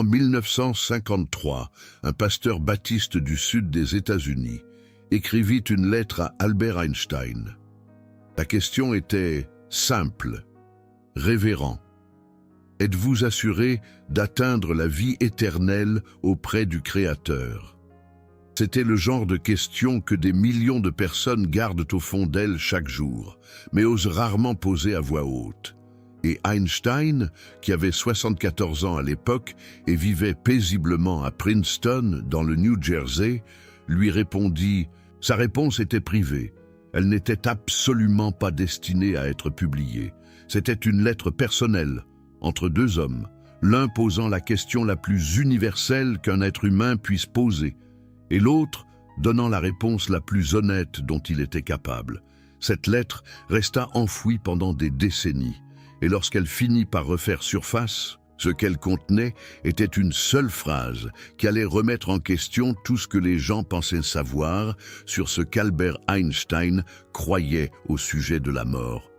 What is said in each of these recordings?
En 1953, un pasteur baptiste du sud des États-Unis écrivit une lettre à Albert Einstein. La question était simple. Révérend, êtes-vous assuré d'atteindre la vie éternelle auprès du Créateur? C'était le genre de question que des millions de personnes gardent au fond d'elles chaque jour, mais osent rarement poser à voix haute. Et Einstein, qui avait 74 ans à l'époque et vivait paisiblement à Princeton, dans le New Jersey, lui répondit « Sa réponse était privée. Elle n'était absolument pas destinée à être publiée. C'était une lettre personnelle, entre deux hommes, l'un posant la question la plus universelle qu'un être humain puisse poser, et l'autre donnant la réponse la plus honnête dont il était capable. Cette lettre resta enfouie pendant des décennies, et lorsqu'elle finit par refaire surface, ce qu'elle contenait était une seule phrase qui allait remettre en question tout ce que les gens pensaient savoir sur ce qu'Albert Einstein croyait au sujet de la mort.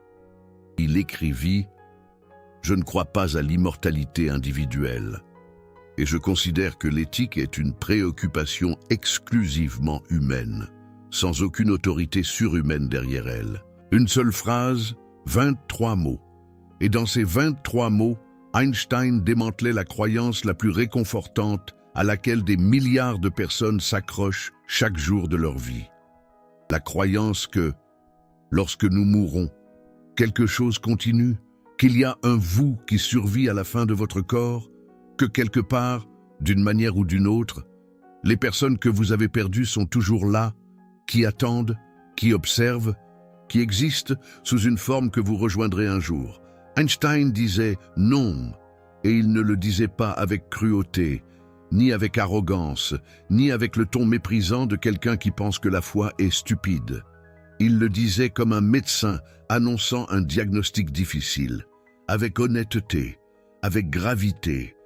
Il écrivit « Je ne crois pas à l'immortalité individuelle, et je considère que l'éthique est une préoccupation exclusivement humaine, sans aucune autorité surhumaine derrière elle. » Une seule phrase, 23 mots. Et dans ces 23 mots, Einstein démantelait la croyance la plus réconfortante à laquelle des milliards de personnes s'accrochent chaque jour de leur vie. La croyance que, lorsque nous mourrons, quelque chose continue, qu'il y a un vous qui survit à la fin de votre corps, que quelque part, d'une manière ou d'une autre, les personnes que vous avez perdues sont toujours là, qui attendent, qui observent, qui existent sous une forme que vous rejoindrez un jour. Einstein disait non, et il ne le disait pas avec cruauté, ni avec arrogance, ni avec le ton méprisant de quelqu'un qui pense que la foi est stupide. Il le disait comme un médecin annonçant un diagnostic difficile, avec honnêteté, avec gravité,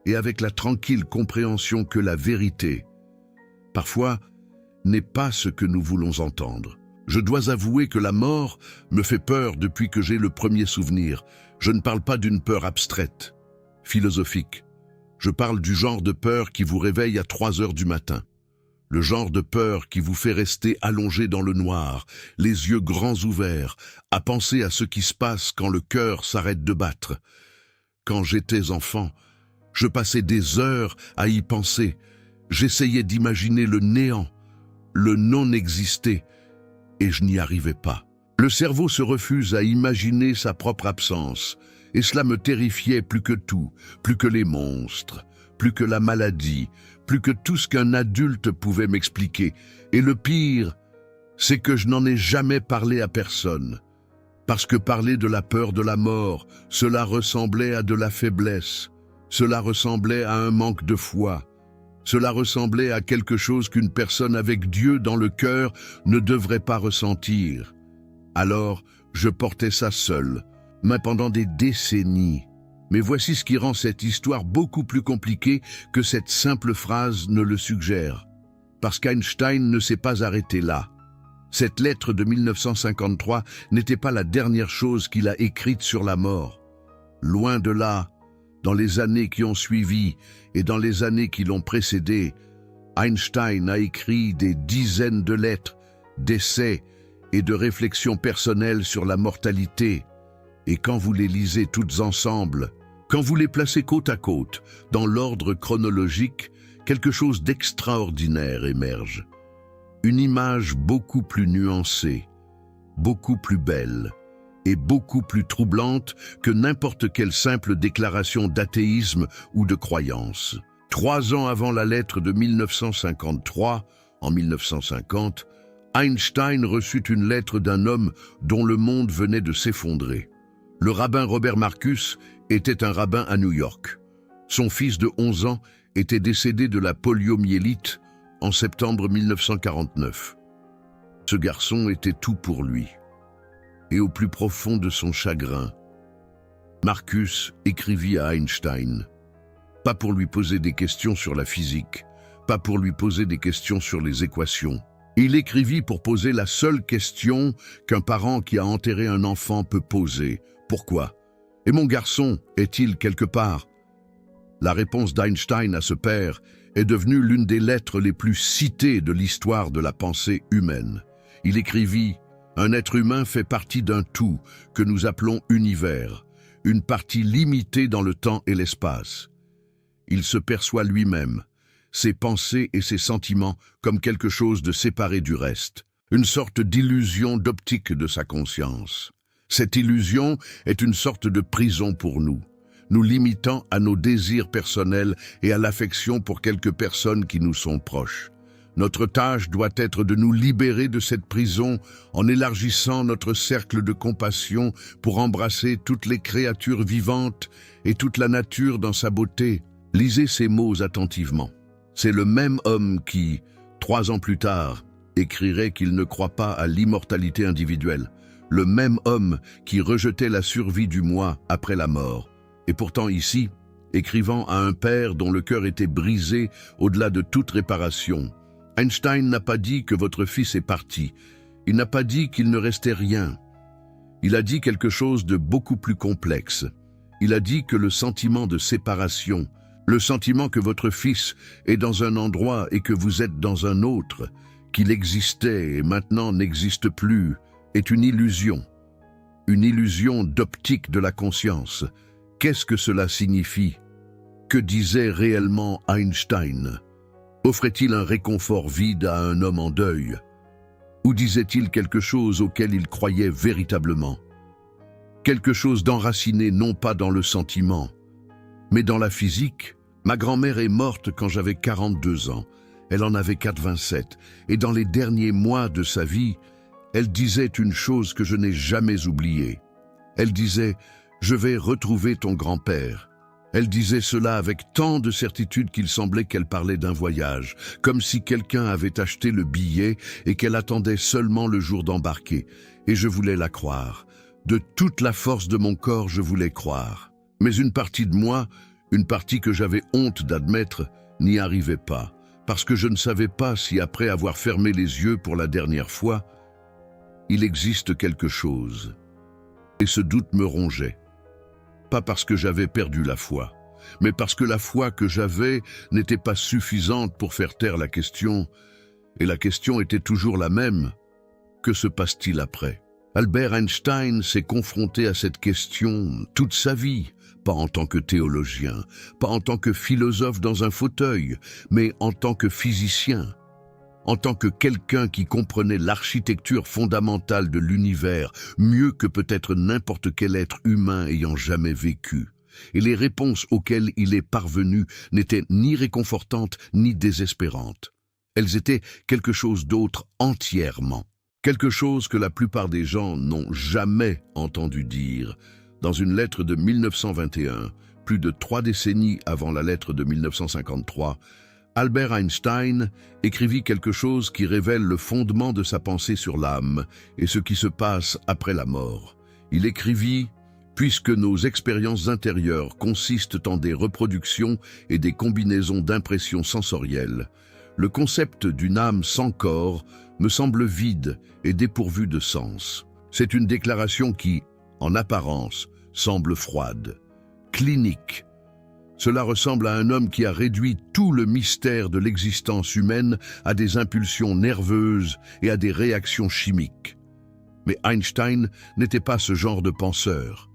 et avec la tranquille compréhension que la vérité, parfois, n'est pas ce que nous voulons entendre. Je dois avouer que la mort me fait peur depuis que j'ai le premier souvenir. Je ne parle pas d'une peur abstraite, philosophique. Je parle du genre de peur qui vous réveille à 3 heures du matin. Le genre de peur qui vous fait rester allongé dans le noir, les yeux grands ouverts, à penser à ce qui se passe quand le cœur s'arrête de battre. Quand j'étais enfant, je passais des heures à y penser. J'essayais d'imaginer le néant, le non-exister, et je n'y arrivais pas. Le cerveau se refuse à imaginer sa propre absence, et cela me terrifiait plus que tout, plus que les monstres, plus que la maladie, plus que tout ce qu'un adulte pouvait m'expliquer. Et le pire, c'est que je n'en ai jamais parlé à personne. Parce que parler de la peur de la mort, cela ressemblait à de la faiblesse, cela ressemblait à un manque de foi. Cela ressemblait à quelque chose qu'une personne avec Dieu dans le cœur ne devrait pas ressentir. Alors, je portais ça seul, mais pendant des décennies. Mais voici ce qui rend cette histoire beaucoup plus compliquée que cette simple phrase ne le suggère. Parce qu'Einstein ne s'est pas arrêté là. Cette lettre de 1953 n'était pas la dernière chose qu'il a écrite sur la mort. Loin de là, dans les années qui ont suivi et dans les années qui l'ont précédé, Einstein a écrit des dizaines de lettres, d'essais et de réflexions personnelles sur la mortalité. Et quand vous les lisez toutes ensemble, quand vous les placez côte à côte, dans l'ordre chronologique, quelque chose d'extraordinaire émerge. Une image beaucoup plus nuancée, beaucoup plus belle, et beaucoup plus troublante que n'importe quelle simple déclaration d'athéisme ou de croyance. 3 ans avant la lettre de 1953, en 1950, Einstein reçut une lettre d'un homme dont le monde venait de s'effondrer. Le rabbin Robert Marcus était un rabbin à New York. Son fils de 11 ans était décédé de la poliomyélite en septembre 1949. Ce garçon était tout pour lui. Et au plus profond de son chagrin, Marcus écrivit à Einstein, pas pour lui poser des questions sur la physique, pas pour lui poser des questions sur les équations. Il écrivit pour poser la seule question qu'un parent qui a enterré un enfant peut poser. Pourquoi? Et mon garçon est-il quelque part? La réponse d'Einstein à ce père est devenue l'une des lettres les plus citées de l'histoire de la pensée humaine. Il écrivit « Un être humain fait partie d'un tout que nous appelons univers, une partie limitée dans le temps et l'espace. Il se perçoit lui-même, ses pensées et ses sentiments comme quelque chose de séparé du reste, une sorte d'illusion d'optique de sa conscience. Cette illusion est une sorte de prison pour nous, nous limitant à nos désirs personnels et à l'affection pour quelques personnes qui nous sont proches. Notre tâche doit être de nous libérer de cette prison en élargissant notre cercle de compassion pour embrasser toutes les créatures vivantes et toute la nature dans sa beauté. Lisez ces mots attentivement. C'est le même homme qui, 3 ans plus tard, écrirait qu'il ne croit pas à l'immortalité individuelle. Le même homme qui rejetait la survie du moi après la mort. Et pourtant ici, écrivant à un père dont le cœur était brisé au-delà de toute réparation, Einstein n'a pas dit que votre fils est parti. Il n'a pas dit qu'il ne restait rien. Il a dit quelque chose de beaucoup plus complexe. Il a dit que le sentiment de séparation, le sentiment que votre fils est dans un endroit et que vous êtes dans un autre, qu'il existait et maintenant n'existe plus, est une illusion d'optique de la conscience. Qu'est-ce que cela signifie? Que disait réellement Einstein? Offrait-il un réconfort vide à un homme en deuil? Ou disait-il quelque chose auquel il croyait véritablement? Quelque chose d'enraciné non pas dans le sentiment, mais dans la physique? Ma grand-mère est morte quand j'avais 42 ans. Elle en avait 87. Et dans les derniers mois de sa vie, elle disait une chose que je n'ai jamais oubliée. Elle disait « Je vais retrouver ton grand-père ». Elle disait cela avec tant de certitude qu'il semblait qu'elle parlait d'un voyage, comme si quelqu'un avait acheté le billet et qu'elle attendait seulement le jour d'embarquer. Et je voulais la croire. De toute la force de mon corps, je voulais croire. Mais une partie de moi, une partie que j'avais honte d'admettre, n'y arrivait pas, parce que je ne savais pas si après avoir fermé les yeux pour la dernière fois, il existe quelque chose. Et ce doute me rongeait. Pas parce que j'avais perdu la foi, mais parce que la foi que j'avais n'était pas suffisante pour faire taire la question, et la question était toujours la même. Que se passe-t-il après? Albert Einstein s'est confronté à cette question toute sa vie, pas en tant que théologien, pas en tant que philosophe dans un fauteuil, mais en tant que physicien, en tant que quelqu'un qui comprenait l'architecture fondamentale de l'univers mieux que peut-être n'importe quel être humain ayant jamais vécu. Et les réponses auxquelles il est parvenu n'étaient ni réconfortantes ni désespérantes. Elles étaient quelque chose d'autre entièrement. Quelque chose que la plupart des gens n'ont jamais entendu dire. Dans une lettre de 1921, plus de 3 décennies avant la lettre de 1953, Albert Einstein écrivit quelque chose qui révèle le fondement de sa pensée sur l'âme et ce qui se passe après la mort. Il écrivit « Puisque nos expériences intérieures consistent en des reproductions et des combinaisons d'impressions sensorielles, le concept d'une âme sans corps me semble vide et dépourvu de sens. C'est une déclaration qui, en apparence, semble froide, clinique. Cela ressemble à un homme qui a réduit tout le mystère de l'existence humaine à des impulsions nerveuses et à des réactions chimiques. Mais Einstein n'était pas ce genre de penseur.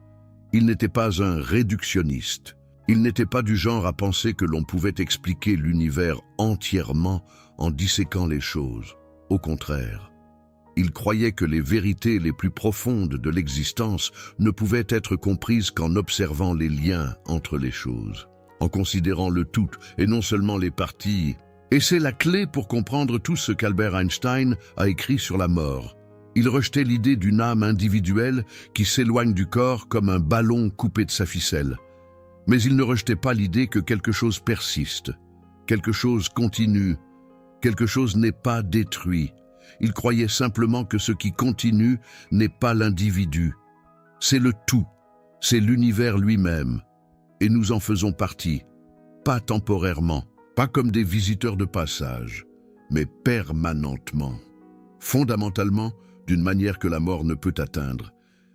Il n'était pas un réductionniste. Il n'était pas du genre à penser que l'on pouvait expliquer l'univers entièrement en disséquant les choses. Au contraire, il croyait que les vérités les plus profondes de l'existence ne pouvaient être comprises qu'en observant les liens entre les choses, en considérant le tout et non seulement les parties. Et c'est la clé pour comprendre tout ce qu'Albert Einstein a écrit sur la mort. Il rejetait l'idée d'une âme individuelle qui s'éloigne du corps comme un ballon coupé de sa ficelle. Mais il ne rejetait pas l'idée que quelque chose persiste, quelque chose continue, quelque chose n'est pas détruit. Il croyait simplement que ce qui continue n'est pas l'individu. C'est le tout, c'est l'univers lui-même. Et nous en faisons partie, pas temporairement, pas comme des visiteurs de passage, mais permanentement. Fondamentalement, d'une manière que la mort ne peut atteindre.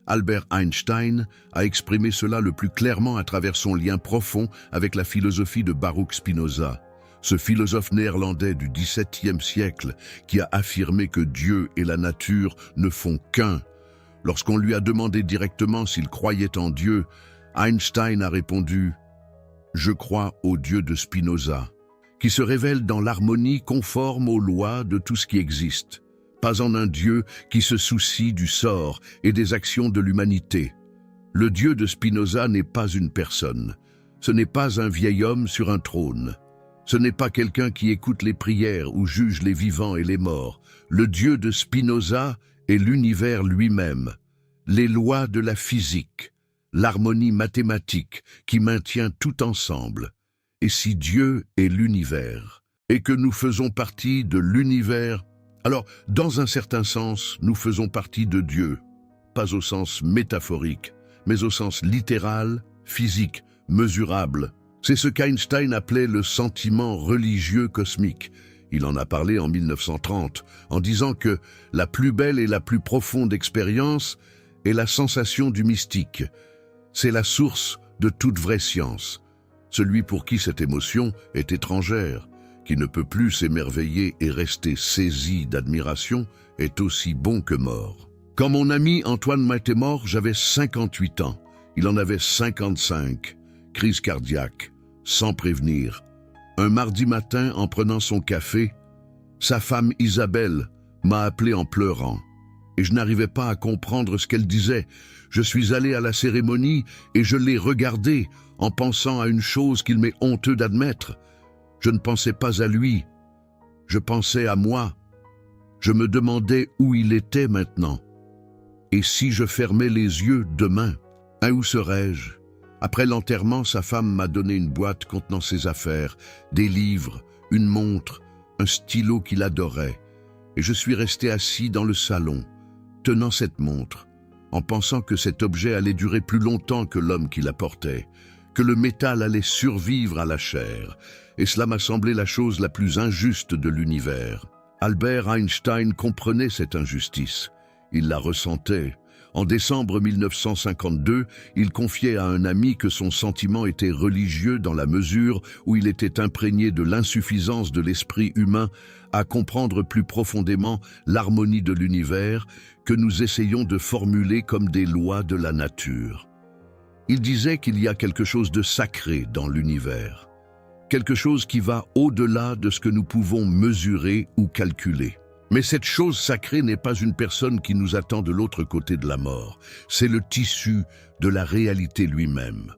Albert Einstein a exprimé cela le plus clairement à travers son lien profond avec la philosophie de Baruch Spinoza, ce philosophe néerlandais du XVIIe siècle qui a affirmé que Dieu et la nature ne font qu'un. Lorsqu'on lui a demandé directement s'il croyait en Dieu, Einstein a répondu « Je crois au Dieu de Spinoza », qui se révèle dans l'harmonie conforme aux lois de tout ce qui existe, pas en un Dieu qui se soucie du sort et des actions de l'humanité. Le Dieu de Spinoza n'est pas une personne, ce n'est pas un vieil homme sur un trône, ce n'est pas quelqu'un qui écoute les prières ou juge les vivants et les morts. Le Dieu de Spinoza est l'univers lui-même, les lois de la physique, l'harmonie mathématique qui maintient tout ensemble. Et si Dieu est l'univers, et que nous faisons partie de l'univers, alors, dans un certain sens, nous faisons partie de Dieu, pas au sens métaphorique, mais au sens littéral, physique, mesurable. C'est ce qu'Einstein appelait le sentiment religieux cosmique. Il en a parlé en 1930, en disant que la plus belle et la plus profonde expérience est la sensation du mystique. C'est la source de toute vraie science. Celui pour qui cette émotion est étrangère, qui ne peut plus s'émerveiller et rester saisi d'admiration, est aussi bon que mort. Quand mon ami Antoine Matt est mort, j'avais 58 ans. Il en avait 55. Crise cardiaque, sans prévenir. Un mardi matin, en prenant son café, sa femme Isabelle m'a appelé en pleurant. Et je n'arrivais pas à comprendre ce qu'elle disait. Je suis allé à la cérémonie et je l'ai regardé en pensant à une chose qu'il m'est honteux d'admettre. Je ne pensais pas à lui, je pensais à moi. Je me demandais où il était maintenant. Et si je fermais les yeux demain, où serais-je? Après l'enterrement, sa femme m'a donné une boîte contenant ses affaires, des livres, une montre, un stylo qu'il adorait. Et je suis resté assis dans le salon, tenant cette montre, en pensant que cet objet allait durer plus longtemps que l'homme qui la portait, que le métal allait survivre à la chair. Et cela m'a semblé la chose la plus injuste de l'univers. Albert Einstein comprenait cette injustice. Il la ressentait. En décembre 1952, il confiait à un ami que son sentiment était religieux dans la mesure où il était imprégné de l'insuffisance de l'esprit humain à comprendre plus profondément l'harmonie de l'univers que nous essayons de formuler comme des lois de la nature. Il disait qu'il y a quelque chose de sacré dans l'univers. Quelque chose qui va au-delà de ce que nous pouvons mesurer ou calculer. Mais cette chose sacrée n'est pas une personne qui nous attend de l'autre côté de la mort. C'est le tissu de la réalité lui-même.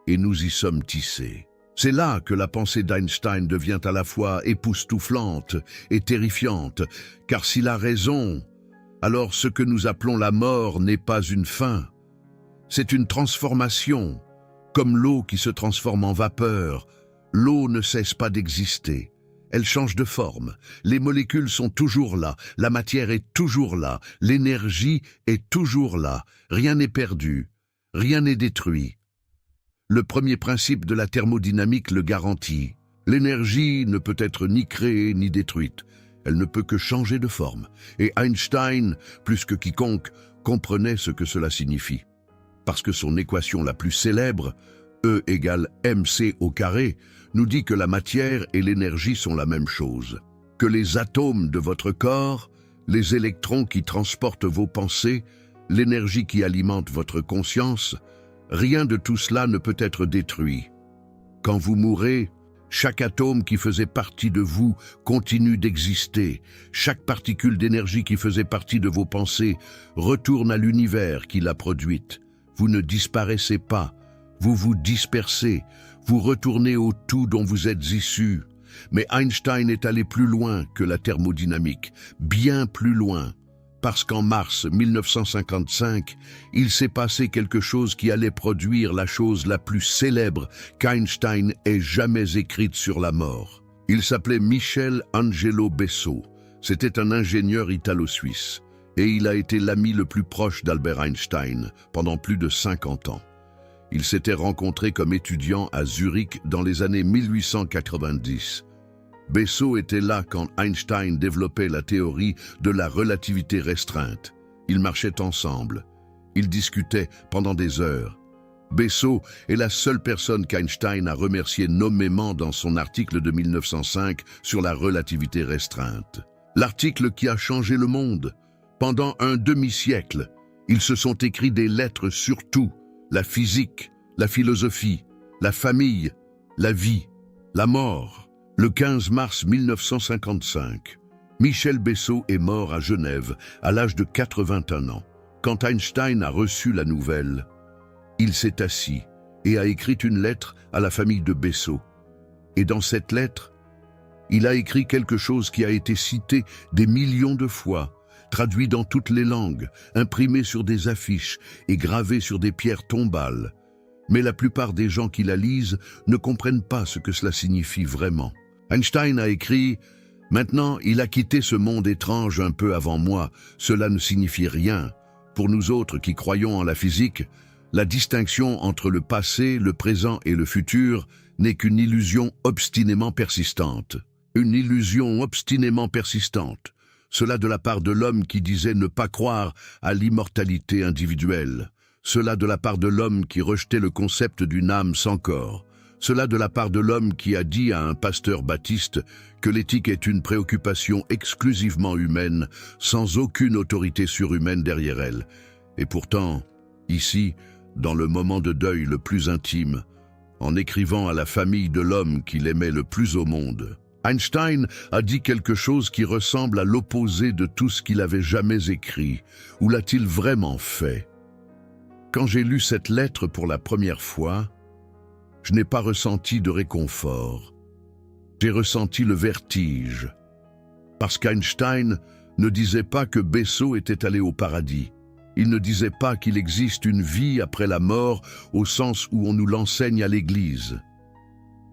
Et nous y sommes tissés. C'est là que la pensée d'Einstein devient à la fois époustouflante et terrifiante, car s'il a raison, alors ce que nous appelons la mort n'est pas une fin. C'est une transformation, comme l'eau qui se transforme en vapeur. L'eau ne cesse pas d'exister. Elle change de forme. Les molécules sont toujours là. La matière est toujours là. L'énergie est toujours là. Rien n'est perdu. Rien n'est détruit. Le premier principe de la thermodynamique le garantit. L'énergie ne peut être ni créée ni détruite. Elle ne peut que changer de forme. Et Einstein, plus que quiconque, comprenait ce que cela signifie. Parce que son équation la plus célèbre, E égale mc au carré, nous dit que la matière et l'énergie sont la même chose, que les atomes de votre corps, les électrons qui transportent vos pensées, l'énergie qui alimente votre conscience, rien de tout cela ne peut être détruit. Quand vous mourrez, chaque atome qui faisait partie de vous continue d'exister, chaque particule d'énergie qui faisait partie de vos pensées retourne à l'univers qui l'a produite. Vous ne disparaissez pas, vous vous dispersez, vous retournez au tout dont vous êtes issus. Mais Einstein est allé plus loin que la thermodynamique, bien plus loin, parce qu'en mars 1955, il s'est passé quelque chose qui allait produire la chose la plus célèbre qu'Einstein ait jamais écrite sur la mort. Il s'appelait Michel Angelo Besso. C'était un ingénieur italo-suisse, et il a été l'ami le plus proche d'Albert Einstein pendant plus de 50 ans. Ils s'étaient rencontrés comme étudiants à Zurich dans les années 1890. Besso était là quand Einstein développait la théorie de la relativité restreinte. Ils marchaient ensemble. Ils discutaient pendant des heures. Bessot est la seule personne qu'Einstein a remerciée nommément dans son article de 1905 sur la relativité restreinte. L'article qui a changé le monde. Pendant un demi-siècle, ils se sont écrits des lettres sur tout: la physique, la philosophie, la famille, la vie, la mort. Le 15 mars 1955, Michel Bessot est mort à Genève à l'âge de 81 ans. Quand Einstein a reçu la nouvelle, il s'est assis et a écrit une lettre à la famille de Bessot. Et dans cette lettre, il a écrit quelque chose qui a été cité des millions de fois, traduit dans toutes les langues, imprimé sur des affiches et gravé sur des pierres tombales. Mais la plupart des gens qui la lisent ne comprennent pas ce que cela signifie vraiment. Einstein a écrit « Maintenant, il a quitté ce monde étrange un peu avant moi. Cela ne signifie rien. Pour nous autres qui croyons en la physique, la distinction entre le passé, le présent et le futur n'est qu'une illusion obstinément persistante. Une illusion obstinément persistante. Cela de la part de l'homme qui disait ne pas croire à l'immortalité individuelle. Cela de la part de l'homme qui rejetait le concept d'une âme sans corps. Cela de la part de l'homme qui a dit à un pasteur baptiste que l'éthique est une préoccupation exclusivement humaine, sans aucune autorité surhumaine derrière elle. Et pourtant, ici, dans le moment de deuil le plus intime, en écrivant à la famille de l'homme qu'il aimait le plus au monde, Einstein a dit quelque chose qui ressemble à l'opposé de tout ce qu'il avait jamais écrit. Ou l'a-t-il vraiment fait? Quand j'ai lu cette lettre pour la première fois, je n'ai pas ressenti de réconfort. J'ai ressenti le vertige. Parce qu'Einstein ne disait pas que Bessot était allé au paradis. Il ne disait pas qu'il existe une vie après la mort au sens où on nous l'enseigne à l'Église.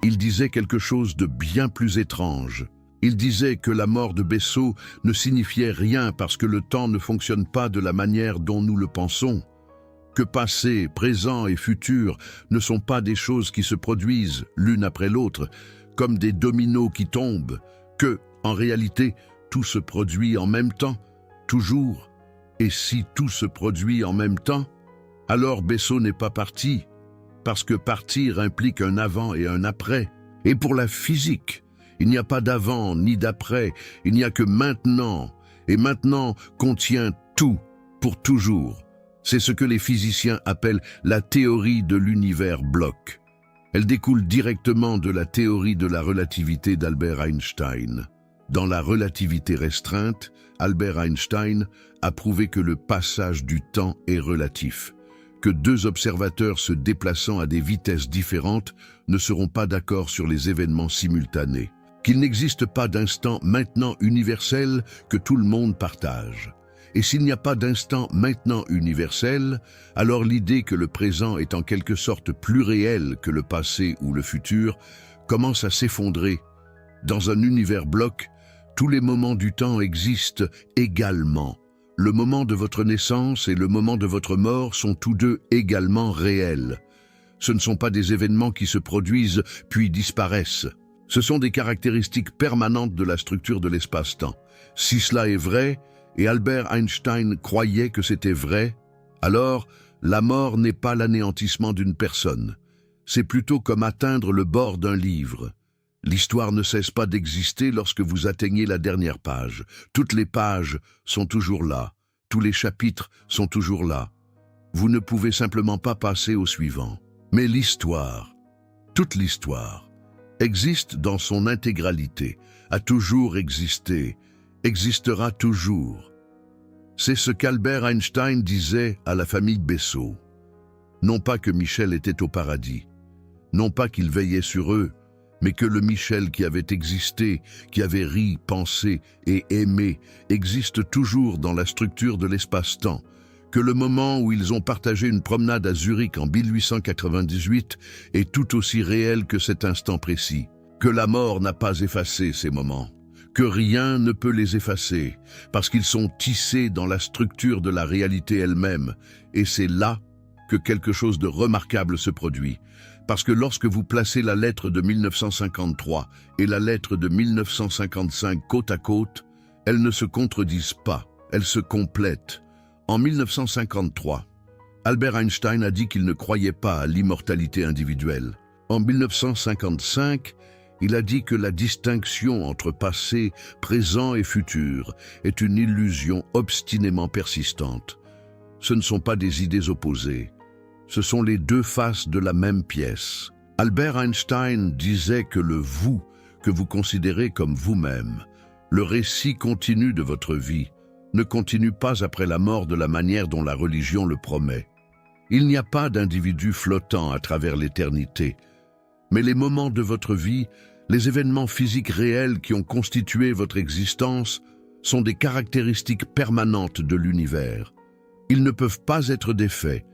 Il disait quelque chose de bien plus étrange. Il disait que la mort de Bessot ne signifiait rien parce que le temps ne fonctionne pas de la manière dont nous le pensons. Que passé, présent et futur ne sont pas des choses qui se produisent l'une après l'autre, comme des dominos qui tombent, que, en réalité, tout se produit en même temps, toujours. Et si tout se produit en même temps, alors Bessot n'est pas parti, parce que partir implique un avant et un après. Et pour la physique, il n'y a pas d'avant ni d'après, il n'y a que maintenant, et maintenant contient tout, pour toujours. C'est ce que les physiciens appellent la théorie de l'univers bloc. Elle découle directement de la théorie de la relativité d'Albert Einstein. Dans la relativité restreinte, Albert Einstein a prouvé que le passage du temps est relatif, que deux observateurs se déplaçant à des vitesses différentes ne seront pas d'accord sur les événements simultanés, qu'il n'existe pas d'instant maintenant universel que tout le monde partage. Et s'il n'y a pas d'instant maintenant universel, alors l'idée que le présent est en quelque sorte plus réel que le passé ou le futur commence à s'effondrer. Dans un univers bloc, tous les moments du temps existent également. Le moment de votre naissance et le moment de votre mort sont tous deux également réels. Ce ne sont pas des événements qui se produisent puis disparaissent. Ce sont des caractéristiques permanentes de la structure de l'espace-temps. Si cela est vrai, et Albert Einstein croyait que c'était vrai, alors la mort n'est pas l'anéantissement d'une personne. C'est plutôt comme atteindre le bord d'un livre. L'histoire ne cesse pas d'exister lorsque vous atteignez la dernière page. Toutes les pages sont toujours là. Tous les chapitres sont toujours là. Vous ne pouvez simplement pas passer au suivant. Mais l'histoire, toute l'histoire, existe dans son intégralité, a toujours existé, existera toujours. C'est ce qu'Albert Einstein disait à la famille Bessot. Non pas que Michel était au paradis, non pas qu'il veillait sur eux, mais que le Michel qui avait existé, qui avait ri, pensé et aimé, existe toujours dans la structure de l'espace-temps, que le moment où ils ont partagé une promenade à Zurich en 1898 est tout aussi réel que cet instant précis, que la mort n'a pas effacé ces moments, que rien ne peut les effacer, parce qu'ils sont tissés dans la structure de la réalité elle-même, et c'est là que quelque chose de remarquable se produit. Parce que lorsque vous placez la lettre de 1953 et la lettre de 1955 côte à côte, elles ne se contredisent pas, elles se complètent. En 1953, Albert Einstein a dit qu'il ne croyait pas à l'immortalité individuelle. En 1955, il a dit que la distinction entre passé, présent et futur est une illusion obstinément persistante. Ce ne sont pas des idées opposées, ce sont les deux faces de la même pièce. Albert Einstein disait que le vous que vous considérez comme vous-même, le récit continu de votre vie, ne continue pas après la mort de la manière dont la religion le promet. Il n'y a pas d'individu flottant à travers l'éternité, mais les moments de votre vie, les événements physiques réels qui ont constitué votre existence sont des caractéristiques permanentes de l'univers. Ils ne peuvent pas être défaits,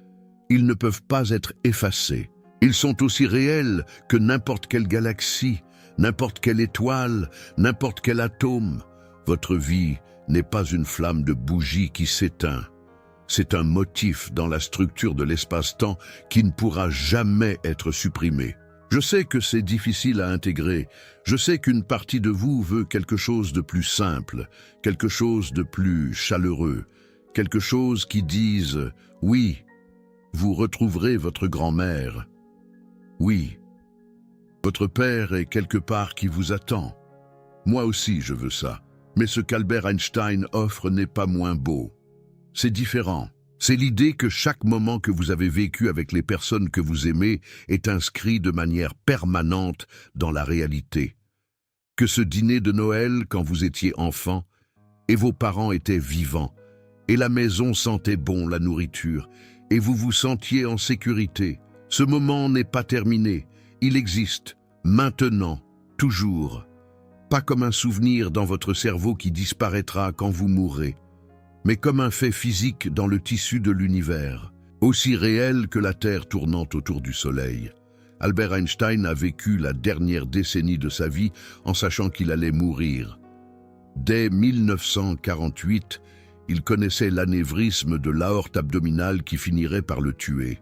ils ne peuvent pas être effacés. Ils sont aussi réels que n'importe quelle galaxie, n'importe quelle étoile, n'importe quel atome. Votre vie n'est pas une flamme de bougie qui s'éteint. C'est un motif dans la structure de l'espace-temps qui ne pourra jamais être supprimé. Je sais que c'est difficile à intégrer. Je sais qu'une partie de vous veut quelque chose de plus simple, quelque chose de plus chaleureux, quelque chose qui dise « Oui, vous retrouverez votre grand-mère. Oui, votre père est quelque part qui vous attend. Moi aussi je veux ça. Mais ce qu'Albert Einstein offre n'est pas moins beau. C'est différent. C'est l'idée que chaque moment que vous avez vécu avec les personnes que vous aimez est inscrit de manière permanente dans la réalité. Que ce dîner de Noël, quand vous étiez enfant, et vos parents étaient vivants, et la maison sentait bon la nourriture, et vous vous sentiez en sécurité. Ce moment n'est pas terminé. Il existe, maintenant, toujours. Pas comme un souvenir dans votre cerveau qui disparaîtra quand vous mourrez, mais comme un fait physique dans le tissu de l'univers, aussi réel que la Terre tournant autour du Soleil. Albert Einstein a vécu la dernière décennie de sa vie en sachant qu'il allait mourir. Dès 1948, il connaissait l'anévrisme de l'aorte abdominale qui finirait par le tuer.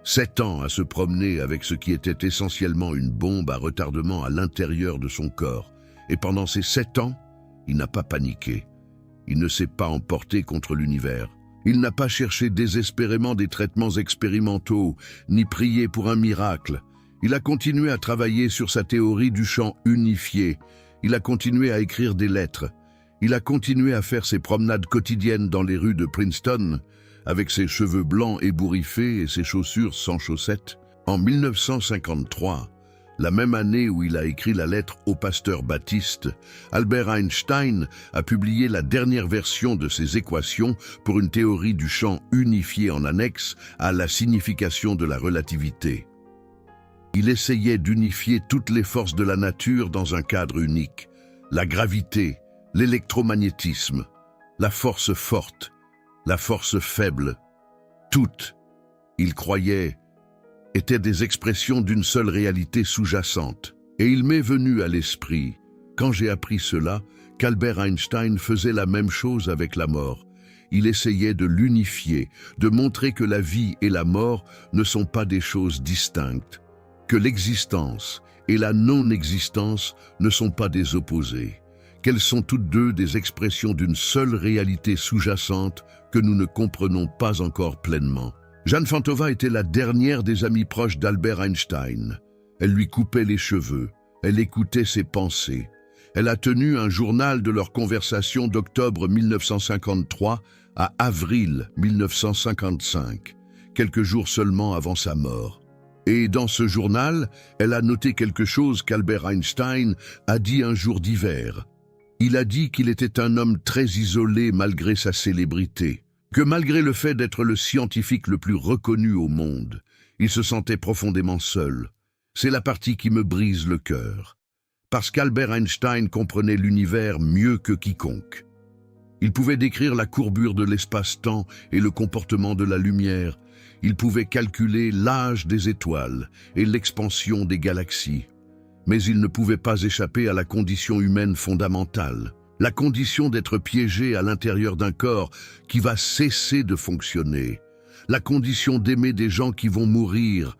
7 ans à se promener avec ce qui était essentiellement une bombe à retardement à l'intérieur de son corps. Et pendant ces 7 ans, il n'a pas paniqué. Il ne s'est pas emporté contre l'univers. Il n'a pas cherché désespérément des traitements expérimentaux, ni prié pour un miracle. Il a continué à travailler sur sa théorie du champ unifié. Il a continué à écrire des lettres. Il a continué à faire ses promenades quotidiennes dans les rues de Princeton, avec ses cheveux blancs ébouriffés et ses chaussures sans chaussettes. En 1953, la même année où il a écrit la lettre au pasteur Baptiste, Albert Einstein a publié la dernière version de ses équations pour une théorie du champ unifié en annexe à la signification de la relativité. Il essayait d'unifier toutes les forces de la nature dans un cadre unique, la gravité, l'électromagnétisme, la force forte, la force faible, toutes, il croyait, étaient des expressions d'une seule réalité sous-jacente. Et il m'est venu à l'esprit, quand j'ai appris cela, qu'Albert Einstein faisait la même chose avec la mort. Il essayait de l'unifier, de montrer que la vie et la mort ne sont pas des choses distinctes, que l'existence et la non-existence ne sont pas des opposés, qu'elles sont toutes deux des expressions d'une seule réalité sous-jacente que nous ne comprenons pas encore pleinement. Jeanne Fantova était la dernière des amies proches d'Albert Einstein. Elle lui coupait les cheveux, elle écoutait ses pensées. Elle a tenu un journal de leur conversation d'octobre 1953 à avril 1955, quelques jours seulement avant sa mort. Et dans ce journal, elle a noté quelque chose qu'Albert Einstein a dit un jour d'hiver. Il a dit qu'il était un homme très isolé malgré sa célébrité, que malgré le fait d'être le scientifique le plus reconnu au monde, il se sentait profondément seul. C'est la partie qui me brise le cœur, parce qu'Albert Einstein comprenait l'univers mieux que quiconque. Il pouvait décrire la courbure de l'espace-temps et le comportement de la lumière. Il pouvait calculer l'âge des étoiles et l'expansion des galaxies. Mais il ne pouvait pas échapper à la condition humaine fondamentale, la condition d'être piégé à l'intérieur d'un corps qui va cesser de fonctionner, la condition d'aimer des gens qui vont mourir,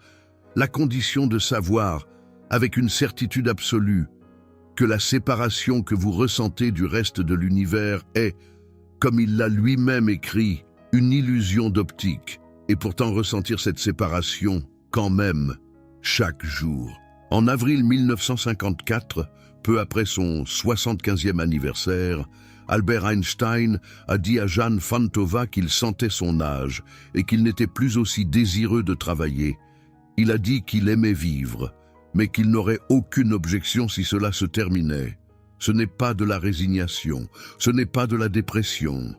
la condition de savoir, avec une certitude absolue, que la séparation que vous ressentez du reste de l'univers est, comme il l'a lui-même écrit, une illusion d'optique, et pourtant ressentir cette séparation, quand même, chaque jour. En avril 1954, peu après son 75e anniversaire, Albert Einstein a dit à Jeanne Fantova qu'il sentait son âge et qu'il n'était plus aussi désireux de travailler. Il a dit qu'il aimait vivre, mais qu'il n'aurait aucune objection si cela se terminait. Ce n'est pas de la résignation, ce n'est pas de la dépression,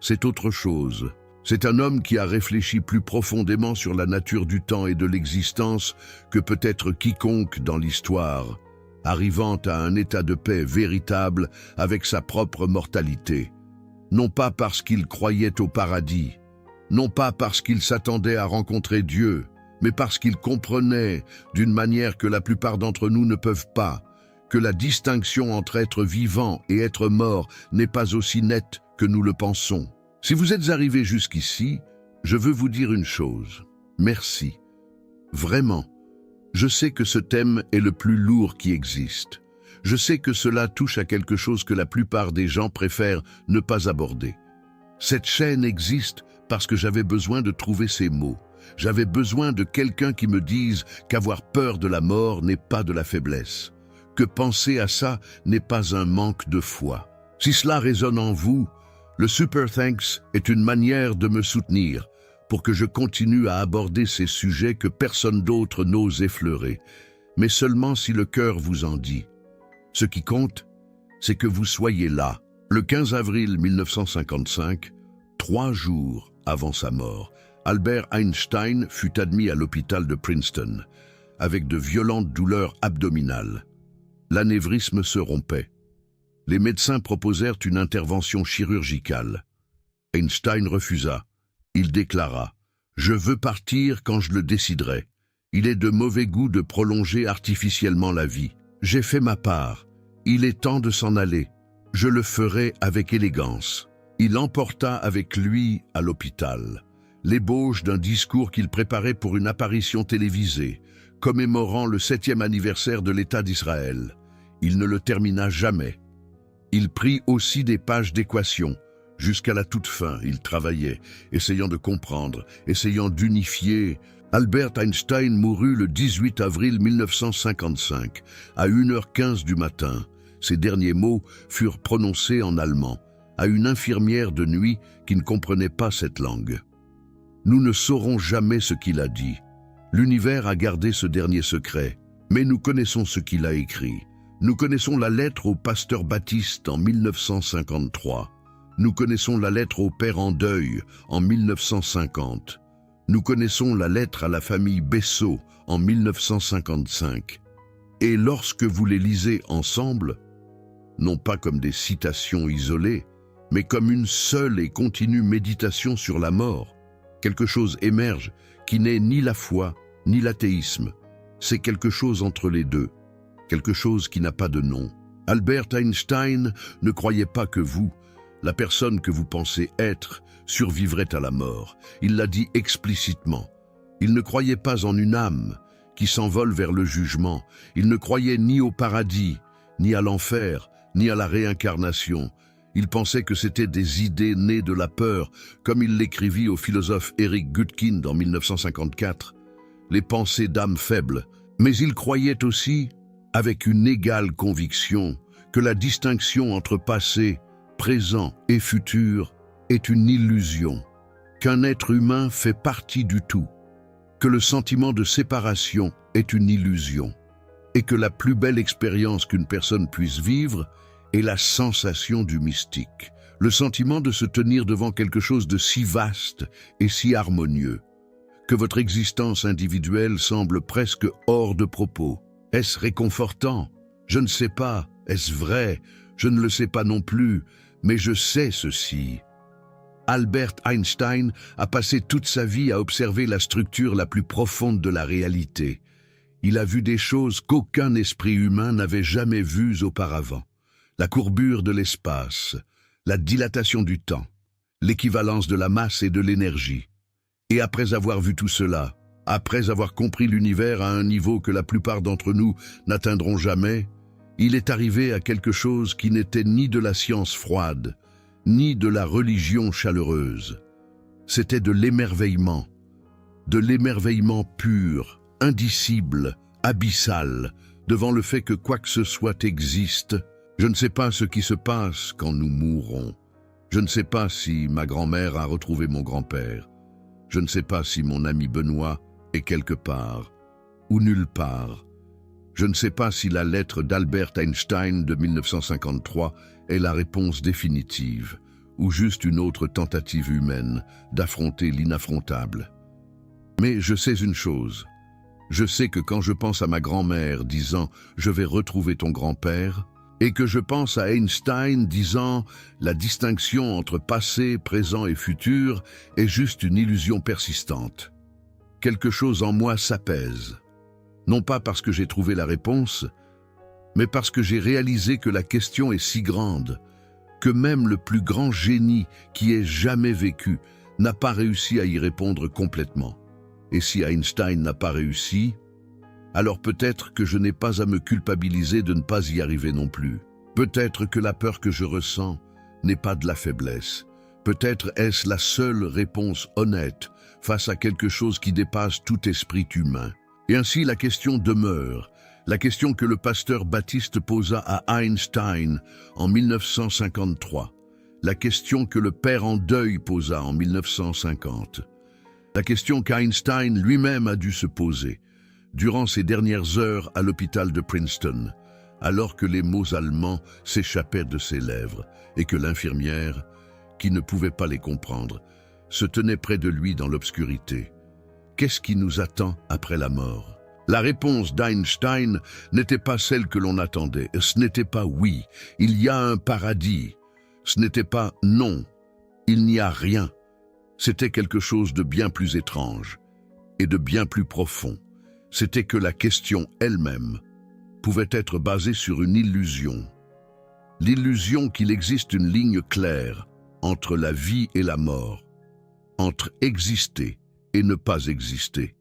c'est autre chose. C'est un homme qui a réfléchi plus profondément sur la nature du temps et de l'existence que peut-être quiconque dans l'histoire, arrivant à un état de paix véritable avec sa propre mortalité. Non pas parce qu'il croyait au paradis, non pas parce qu'il s'attendait à rencontrer Dieu, mais parce qu'il comprenait, d'une manière que la plupart d'entre nous ne peuvent pas, que la distinction entre être vivant et être mort n'est pas aussi nette que nous le pensons. Si vous êtes arrivé jusqu'ici, je veux vous dire une chose. Merci. Vraiment. Je sais que ce thème est le plus lourd qui existe. Je sais que cela touche à quelque chose que la plupart des gens préfèrent ne pas aborder. Cette chaîne existe parce que j'avais besoin de trouver ces mots. J'avais besoin de quelqu'un qui me dise qu'avoir peur de la mort n'est pas de la faiblesse, que penser à ça n'est pas un manque de foi. Si cela résonne en vous, le Super Thanks est une manière de me soutenir pour que je continue à aborder ces sujets que personne d'autre n'ose effleurer, mais seulement si le cœur vous en dit. Ce qui compte, c'est que vous soyez là, le 15 avril 1955, 3 jours avant sa mort. Albert Einstein fut admis à l'hôpital de Princeton, avec de violentes douleurs abdominales. L'anévrisme se rompait. Les médecins proposèrent une intervention chirurgicale. Einstein refusa. Il déclara « Je veux partir quand je le déciderai. Il est de mauvais goût de prolonger artificiellement la vie. J'ai fait ma part. Il est temps de s'en aller. Je le ferai avec élégance. » Il emporta avec lui à l'hôpital l'ébauche d'un discours qu'il préparait pour une apparition télévisée, commémorant le 7e anniversaire de l'État d'Israël. Il ne le termina jamais. Il prit aussi des pages d'équations. Jusqu'à la toute fin, il travaillait, essayant de comprendre, essayant d'unifier. Albert Einstein mourut le 18 avril 1955, à 1h15 du matin. Ses derniers mots furent prononcés en allemand, à une infirmière de nuit qui ne comprenait pas cette langue. Nous ne saurons jamais ce qu'il a dit. L'univers a gardé ce dernier secret, mais nous connaissons ce qu'il a écrit. Nous connaissons la lettre au pasteur Baptiste en 1953. Nous connaissons la lettre au père en deuil en 1950. Nous connaissons la lettre à la famille Bessot en 1955. Et lorsque vous les lisez ensemble, non pas comme des citations isolées, mais comme une seule et continue méditation sur la mort, quelque chose émerge qui n'est ni la foi ni l'athéisme. C'est quelque chose entre les deux, quelque chose qui n'a pas de nom. Albert Einstein ne croyait pas que vous, la personne que vous pensez être, survivrait à la mort. Il l'a dit explicitement. Il ne croyait pas en une âme qui s'envole vers le jugement. Il ne croyait ni au paradis, ni à l'enfer, ni à la réincarnation. Il pensait que c'étaient des idées nées de la peur, comme il l'écrivit au philosophe Eric Gutkind en 1954, les pensées d'âme faible. Mais il croyait aussi, avec une égale conviction, que la distinction entre passé, présent et futur est une illusion, qu'un être humain fait partie du tout, que le sentiment de séparation est une illusion, et que la plus belle expérience qu'une personne puisse vivre est la sensation du mystique, le sentiment de se tenir devant quelque chose de si vaste et si harmonieux, que votre existence individuelle semble presque hors de propos. Est-ce réconfortant? Je ne sais pas. Est-ce vrai? Je ne le sais pas non plus, mais je sais ceci. Albert Einstein a passé toute sa vie à observer la structure la plus profonde de la réalité. Il a vu des choses qu'aucun esprit humain n'avait jamais vues auparavant. La courbure de l'espace, la dilatation du temps, l'équivalence de la masse et de l'énergie. Et après avoir vu tout cela, après avoir compris l'univers à un niveau que la plupart d'entre nous n'atteindront jamais, il est arrivé à quelque chose qui n'était ni de la science froide, ni de la religion chaleureuse. C'était de l'émerveillement, de l'émerveillement pur, indicible, abyssal, devant le fait que quoi que ce soit existe. Je ne sais pas ce qui se passe quand nous mourrons. Je ne sais pas si ma grand-mère a retrouvé mon grand-père. Je ne sais pas si mon ami Benoît est quelque part ou nulle part. Je ne sais pas si la lettre d'Albert Einstein de 1953 est la réponse définitive ou juste une autre tentative humaine d'affronter l'inaffrontable. Mais je sais une chose. Je sais que quand je pense à ma grand-mère disant « je vais retrouver ton grand-père », et que je pense à Einstein disant « la distinction entre passé, présent et futur est juste une illusion persistante », quelque chose en moi s'apaise. Non pas parce que j'ai trouvé la réponse, mais parce que j'ai réalisé que la question est si grande, que même le plus grand génie qui ait jamais vécu n'a pas réussi à y répondre complètement. Et si Einstein n'a pas réussi, alors peut-être que je n'ai pas à me culpabiliser de ne pas y arriver non plus. Peut-être que la peur que je ressens n'est pas de la faiblesse. Peut-être est-ce la seule réponse honnête face à quelque chose qui dépasse tout esprit humain. Et ainsi la question demeure, la question que le pasteur Baptiste posa à Einstein en 1953, la question que le père en deuil posa en 1950, la question qu'Einstein lui-même a dû se poser durant ses dernières heures à l'hôpital de Princeton, alors que les mots allemands s'échappaient de ses lèvres et que l'infirmière, qui ne pouvait pas les comprendre, se tenait près de lui dans l'obscurité. Qu'est-ce qui nous attend après la mort? La réponse d'Einstein n'était pas celle que l'on attendait. Ce n'était pas oui, il y a un paradis. Ce n'était pas non, il n'y a rien. C'était quelque chose de bien plus étrange et de bien plus profond. C'était que la question elle-même pouvait être basée sur une illusion. L'illusion qu'il existe une ligne claire entre la vie et la mort, entre exister et ne pas exister,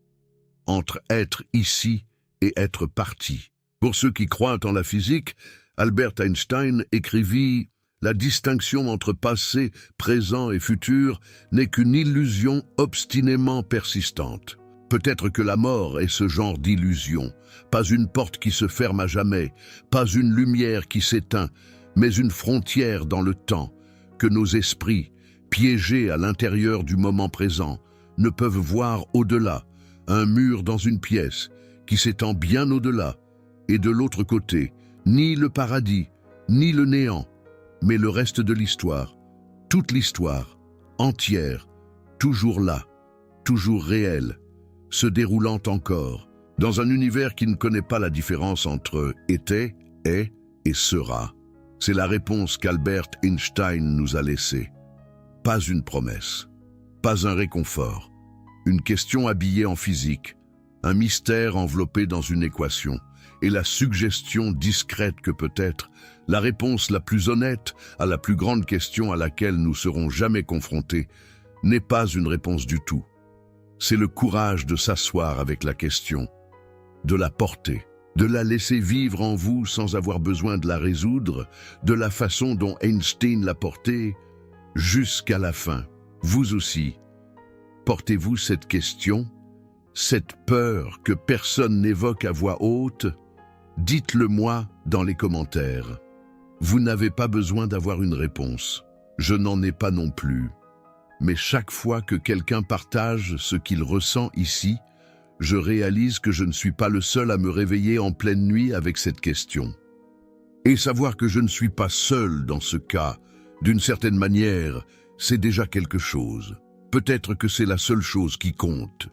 entre être ici et être parti. Pour ceux qui croient en la physique, Albert Einstein écrivit « La distinction entre passé, présent et futur n'est qu'une illusion obstinément persistante. » Peut-être que la mort est ce genre d'illusion, pas une porte qui se ferme à jamais, pas une lumière qui s'éteint, mais une frontière dans le temps, que nos esprits, piégés à l'intérieur du moment présent, ne peuvent voir au-delà, un mur dans une pièce qui s'étend bien au-delà, et de l'autre côté, ni le paradis, ni le néant, mais le reste de l'histoire, toute l'histoire, entière, toujours là, toujours réelle, se déroulant encore, dans un univers qui ne connaît pas la différence entre était, est et sera. C'est la réponse qu'Albert Einstein nous a laissée. Pas une promesse, pas un réconfort, une question habillée en physique, un mystère enveloppé dans une équation, et la suggestion discrète que peut-être la réponse la plus honnête à la plus grande question à laquelle nous serons jamais confrontés n'est pas une réponse du tout. C'est le courage de s'asseoir avec la question, de la porter, de la laisser vivre en vous sans avoir besoin de la résoudre, de la façon dont Einstein l'a portée, jusqu'à la fin. Vous aussi, portez-vous cette question, cette peur que personne n'évoque à voix haute? Dites-le moi dans les commentaires. Vous n'avez pas besoin d'avoir une réponse. Je n'en ai pas non plus. Mais chaque fois que quelqu'un partage ce qu'il ressent ici, je réalise que je ne suis pas le seul à me réveiller en pleine nuit avec cette question. Et savoir que je ne suis pas seul dans ce cas, d'une certaine manière, c'est déjà quelque chose. Peut-être que c'est la seule chose qui compte.